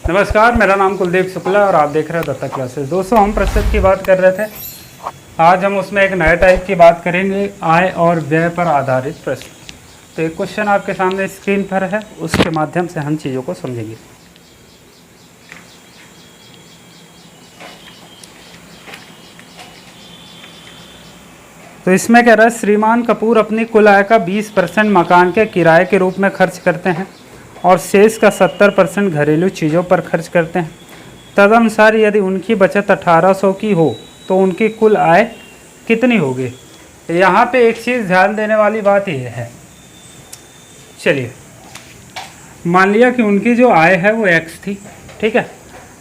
नमस्कार, मेरा नाम कुलदीप शुक्ला और आप देख रहे हैं दत्ता क्लासेस। दोस्तों, हम प्रतिशत की बात कर रहे थे। आज हम उसमें एक नए टाइप की बात करेंगे, आय और व्यय पर आधारित प्रश्न। तो एक क्वेश्चन आपके सामने स्क्रीन पर है, उसके माध्यम से हम चीज़ों को समझेंगे। तो इसमें कह रहा है, श्रीमान कपूर अपनी कुल आय का 20% मकान के किराए के रूप में खर्च करते हैं और शेष का 70% घरेलू चीज़ों पर खर्च करते हैं। तदनुसार यदि उनकी बचत 1800 की हो तो उनकी कुल आय कितनी होगी। यहाँ पे एक चीज़ ध्यान देने वाली बात यह है, चलिए मान लिया कि उनकी जो आय है वो x थी, ठीक है।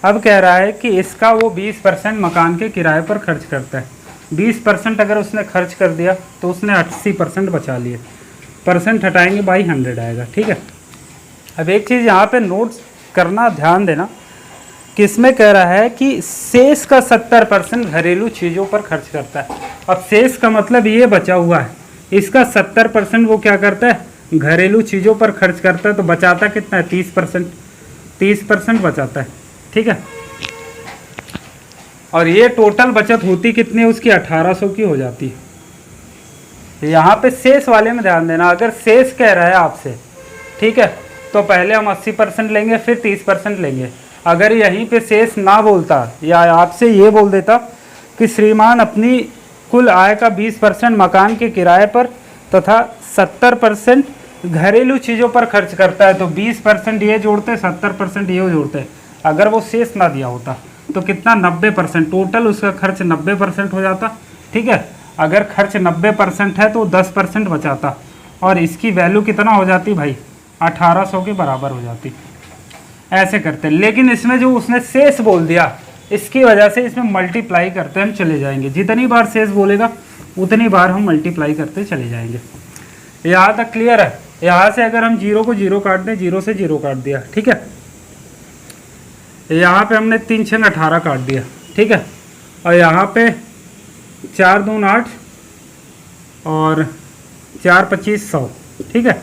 अब कह रहा है कि इसका वो 20% मकान के किराए पर खर्च करता है। 20% अगर उसने खर्च कर दिया तो उसने 80% बचा लिए। परसेंट हटाएंगे बाई 100 आएगा, ठीक है। अब एक चीज़ यहाँ पे नोट करना, ध्यान देना कि इसमें कह रहा है कि शेष का 70% घरेलू चीज़ों पर खर्च करता है। अब शेष का मतलब ये बचा हुआ है, इसका 70% वो क्या करता है, घरेलू चीज़ों पर खर्च करता है। तो बचाता कितना है, 30% बचाता है, ठीक है। और ये टोटल बचत होती कितनी है उसकी, 1800 की हो जाती है। यहाँ पे शेष वाले में ध्यान देना, अगर शेष कह रहा है आपसे, ठीक है, तो पहले हम 80% लेंगे, फिर 30% लेंगे। अगर यहीं पे शेष ना बोलता या आपसे ये बोल देता कि श्रीमान अपनी कुल आय का 20% मकान के किराए पर तथा 70% घरेलू चीज़ों पर खर्च करता है, तो 20% ये जोड़ते, 70% ये जोड़ते। अगर वो शेष ना दिया होता तो कितना, 90%, टोटल उसका खर्च 90% हो जाता, ठीक है। अगर खर्च 90% है तो 10% बचाता और इसकी वैल्यू कितना हो जाती भाई, 1800 के बराबर हो जाती। ऐसे करते, लेकिन इसमें जो उसने शेष बोल दिया, इसकी वजह से इसमें मल्टीप्लाई करते हम चले जाएंगे। जितनी बार शेष बोलेगा उतनी बार हम मल्टीप्लाई करते चले जाएंगे। यहाँ तक क्लियर है। यहाँ से अगर हम 0 को 0 काट दें, 0 से 0 काट दिया, ठीक है। यहाँ पे हमने 3 6 18 काट दिया, ठीक है। और यहाँ पे 4 2 8 और 4 25 100, ठीक है।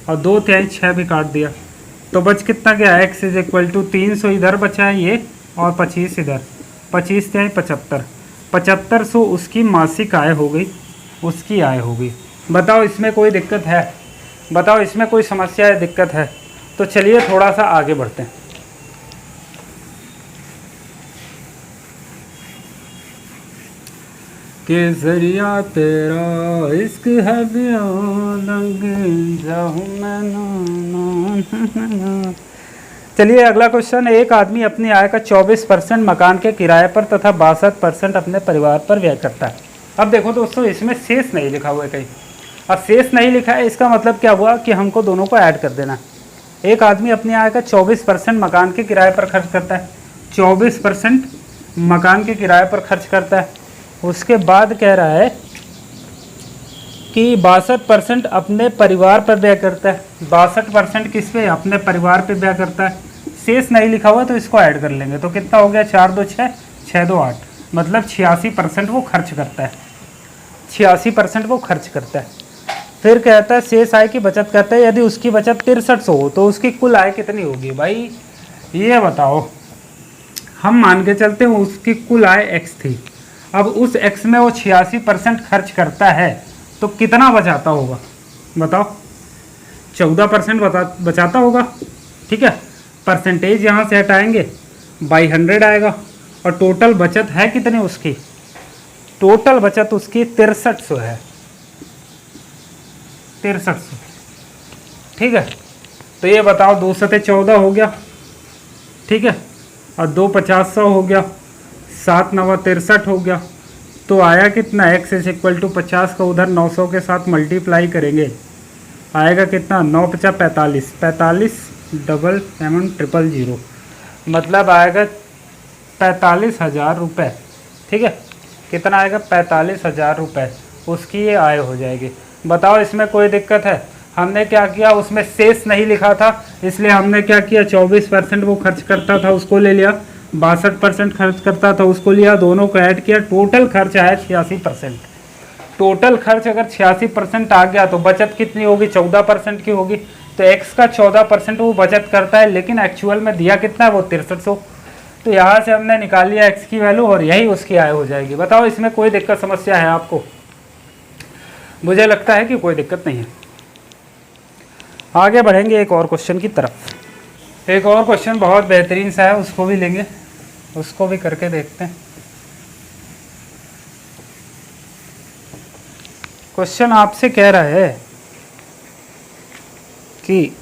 और 2 3 6 भी काट दिया, तो बच कितना गया, x इज इक्वल टू 300 इधर बचा है ये और 25 इधर, 25 3 75, 7500 उसकी मासिक आय हो गई, उसकी आय हो गई। बताओ इसमें कोई दिक्कत है, बताओ इसमें कोई समस्या है, दिक्कत है? तो चलिए थोड़ा सा आगे बढ़ते हैं। केसरिया तेरा इश्क है चलिए अगला क्वेश्चन। एक आदमी अपनी आय का 24% मकान के किराए पर तथा 62% अपने परिवार पर व्यय करता है। अब देखो दोस्तों, इसमें शेष नहीं लिखा हुआ है कहीं। अब शेष नहीं लिखा है, इसका मतलब क्या हुआ कि हमको दोनों को ऐड कर देना। एक आदमी अपनी आय का 24% मकान के किराए पर खर्च करता है, 24% मकान के किराए पर खर्च करता है। उसके बाद कह रहा है कि 62% अपने परिवार पर व्यय करता है। 62% किस पे, अपने परिवार पे व्यय करता है। शेष नहीं लिखा हुआ तो इसको ऐड कर लेंगे, तो कितना हो गया, 4 2 6 6 2 8, मतलब 86% वो खर्च करता है, 86% वो खर्च करता है। फिर कहता है शेष आय की बचत करता है। यदि उसकी बचत 6300 हो तो उसकी कुल आय कितनी होगी। भाई ये बताओ, हम मान के चलते हैं उसकी कुल आय x थी। अब उस x में वो 86% खर्च करता है तो कितना बचाता होगा बताओ, 14% बचाता होगा, ठीक है। परसेंटेज यहाँ से हटाएंगे, बाई 100 आएगा। और टोटल बचत है कितनी उसकी, टोटल बचत उसकी 6300 है, 6300, ठीक है। तो ये बताओ, 2 सते 14 हो गया, ठीक है, और 2 50 100 हो गया, 7 9 63 हो गया। तो आया कितना, x इज इक्वल टू 50 का उधर 900 के साथ मल्टीप्लाई करेंगे, आएगा कितना, 9 5 45, 45 डबल 7 000, मतलब आएगा 45,000 रुपये, ठीक है। कितना आएगा, 45,000 रुपये उसकी ये आय हो जाएगी। बताओ इसमें कोई दिक्कत है। हमने क्या किया, उसमें शेष नहीं लिखा था, इसलिए हमने क्या किया, 24% वो खर्च करता था उसको ले लिया, 62% खर्च करता था उसको लिया, दोनों को ऐड किया, टोटल खर्च आया 86%। टोटल खर्च अगर 86% आ गया तो बचत कितनी होगी, 14% की होगी। तो x का 14% वो बचत करता है, लेकिन एक्चुअल में दिया कितना है, वो 6300। तो यहाँ से हमने निकाल लिया x की वैल्यू और यही उसकी आय हो जाएगी। बताओ इसमें कोई दिक्कत समस्या है आपको? मुझे लगता है कि कोई दिक्कत नहीं है। आगे बढ़ेंगे एक और क्वेश्चन की तरफ। एक और क्वेश्चन बहुत बेहतरीन सा है, उसको भी लेंगे, उसको भी करके देखते हैं। क्वेश्चन आपसे कह रहा है कि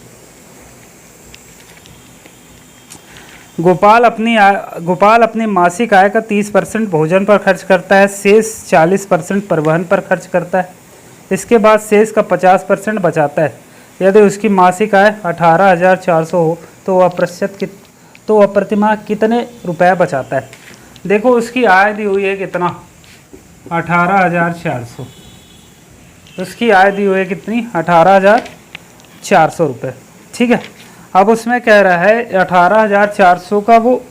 गोपाल अपनी मासिक आय का 30% भोजन पर खर्च करता है, शेष 40% परिवहन पर खर्च करता है, इसके बाद शेष का 50% बचाता है। यदि उसकी मासिक आय 18,400 हो तो वह प्रतिमाह कितने रुपए बचाता है? देखो उसकी आय दी हुई है कितना, 18,400। उसकी आय दी हुई है कितनी, 18,400 रुपये। ठीक है, अब उसमें कह रहा है 18,400 का वो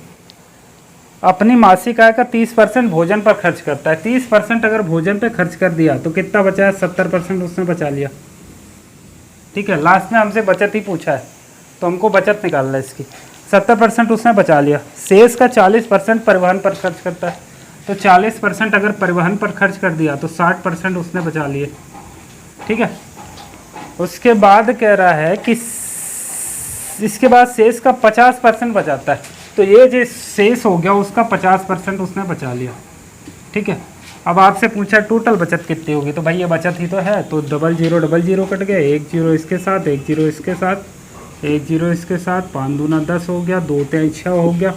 अपनी मासिक आय का 30% भोजन पर खर्च करता है। 30% अगर भोजन पे खर्च कर दिया तो कितना बचा है, 70% उसने बचा लिया। ठीक है, लास्ट में हमसे बचत ही पूछा है तो हमको बचत निकालना है इसकी। 70% उसने बचा लिया। शेष का 40% परिवहन पर खर्च करता है, तो 40% अगर परिवहन पर खर्च कर दिया तो 60% उसने बचा लिए। ठीक है, उसके बाद कह रहा है कि इसके बाद शेष का 50% बचाता है, तो ये जो शेष हो गया उसका 50% उसने बचा लिया। ठीक है, अब आपसे पूछा टोटल बचत कितनी होगी, तो भाई ये बचत ही तो है, तो 0000 कट गया, 1 0 इसके साथ, 1 0 इसके साथ, 1 0 इसके साथ, 5 दूना 10 हो गया, 2 3 6 हो गया।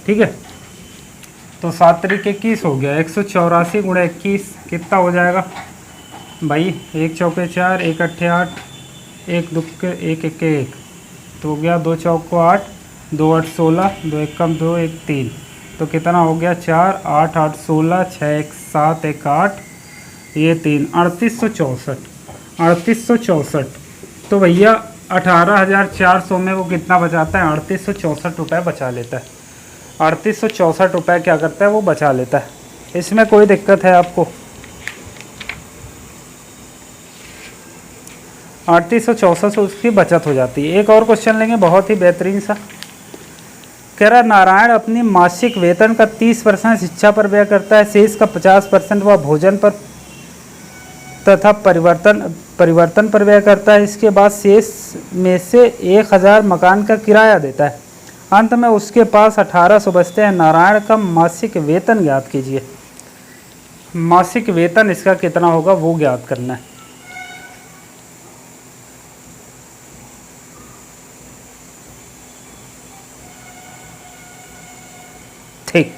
ठीक है, तो 7 तरीके 21 हो गया, 184 गुणा 21 कितना हो जाएगा भाई, 1 चौके 4, 1 अट्ठे 8, 1 दुक्के 1 1 1, तो हो गया 2 चौको 8, 2 8 16, 2 1 कम 2 1 3, तो कितना हो गया 4 8 8 16, 6 1 7 1 8, ये 3 3864। तो भैया 18,400 में वो कितना बचाता है, 3864 रुपये बचा लेता है। 3864 रुपये क्या करता है, वो बचा लेता है। इसमें कोई दिक्कत है आपको? 3864 से उसकी बचत हो जाती है। एक और क्वेश्चन लेंगे बहुत ही बेहतरीन सा। कह रहा नारायण अपनी मासिक वेतन का 30% शिक्षा पर व्यय करता है, शेष का 50% वह भोजन पर तथा परिवर्तन पर व्यय करता है, इसके बाद शेष में से 1,000 मकान का किराया देता है। अंत में उसके पास 1,800 बचते हैं। नारायण का मासिक वेतन ज्ञात कीजिए। मासिक वेतन इसका कितना होगा वो ज्ञात करना है। ठीक,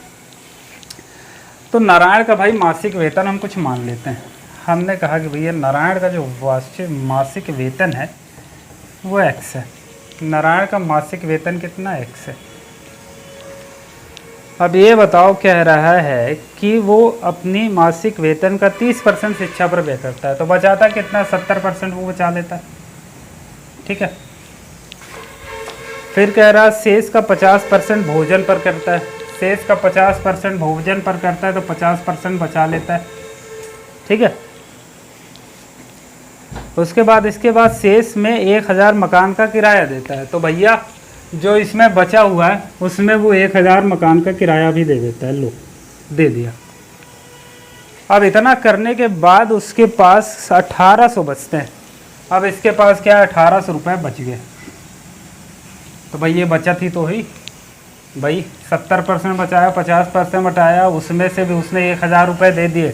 तो नारायण का भाई मासिक वेतन हम कुछ मान लेते हैं। हमने कहा कि भैया नारायण का जो वार्षिक मासिक वेतन है वो x है। नारायण का मासिक वेतन कितना x है। अब ये बताओ, कह रहा है कि वो अपनी मासिक वेतन का 30% शिक्षा पर व्यय करता है, तो बचाता कितना, 70% वो बचा लेता है। ठीक है, फिर कह रहा शेष का 50% भोजन पर करता है, शेष का 50% भोजन पर करता है, तो 50% बचा लेता है। ठीक है, उसके बाद इसके बाद शेष में 1,000 मकान का किराया देता है, तो भैया जो इसमें बचा हुआ है उसमें वो 1,000 मकान का किराया भी दे देता है। लो, दे दिया। अब इतना करने के बाद उसके पास 1,800 बचते हैं। अब इसके पास क्या है, 1,800 रुपये बच गए, तो भाई ये बचत ही तो हुई भाई। 70% बचाया, 50% बचाया, उसमें से भी उसने 1,000 रुपये दे दिए,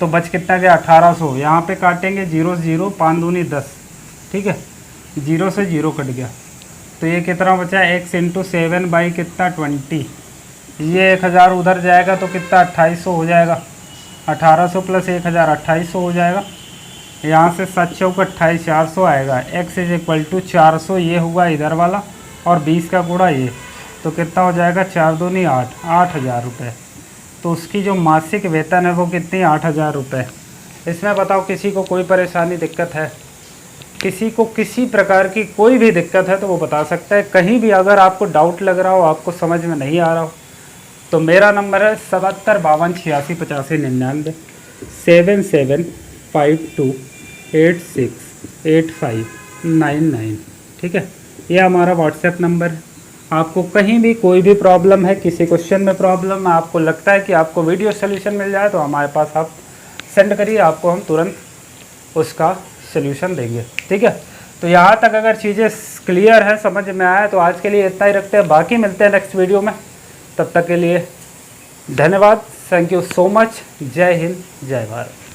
तो बच कितना गया, 1,800। यहाँ पे काटेंगे 0 0, 5 दूनी 10। ठीक है, 0 से 0 कट गया, तो ये कितना बचा, x × 7 बाई कितना 20। ये 1,000 उधर जाएगा तो कितना 2,800 हो जाएगा। 1,800 + 1,000 2,800 हो जाएगा। यहाँ से 7 चौक 28, 400 आएगा। x = 400 ये हुआ इधर वाला, और 20 का गुणा ये, तो कितना हो जाएगा, 4 दूनी 8, 8,000 रुपये। तो उसकी जो मासिक वेतन है वो कितनी, 8,000 रुपये। इसमें बताओ किसी को कोई परेशानी दिक्कत है, किसी को किसी प्रकार की कोई भी दिक्कत है तो वो बता सकता है। कहीं भी अगर आपको डाउट लग रहा हो, आपको समझ में नहीं आ रहा हो, तो मेरा नंबर है 77 52 86 85 99 77 52 86 85 99। ठीक है, ये हमारा व्हाट्सएप नंबर है। आपको कहीं भी कोई भी प्रॉब्लम है, किसी क्वेश्चन में प्रॉब्लम है, आपको लगता है कि आपको वीडियो सोल्यूशन मिल जाए तो हमारे पास आप सेंड करिए, आपको हम तुरंत उसका सोल्यूशन देंगे। ठीक है, तो यहाँ तक अगर चीज़ें क्लियर है, समझ में आया, तो आज के लिए इतना ही रखते हैं। बाकी मिलते हैं नेक्स्ट वीडियो में, तब तक के लिए धन्यवाद। Thank you so much. जय हिंद, जय भारत।